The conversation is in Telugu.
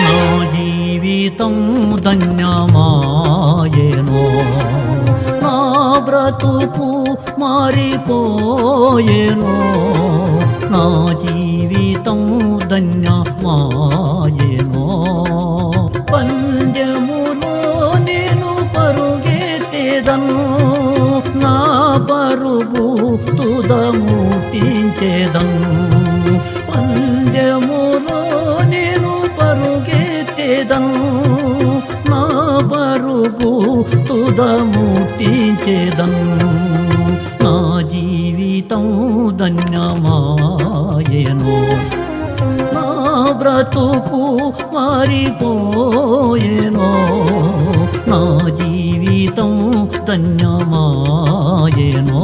నా జీవితం ధన్యమాయెను, నా బ్రతుకు మారిపోయెను, నా జీవితం ధన్యమాయెను. పందెములో నేను పరుగెత్తెదను, నా పరుగు తుదముట్టించెదను. పందెములో నేను పరుగెత్తెదను, నా పరుగు తుదముట్టించెదను. నా జీవితం ధన్యమాయెను, నా బ్రతుకు మారిపోయెను, నా జీవితం ధన్యమాయెను.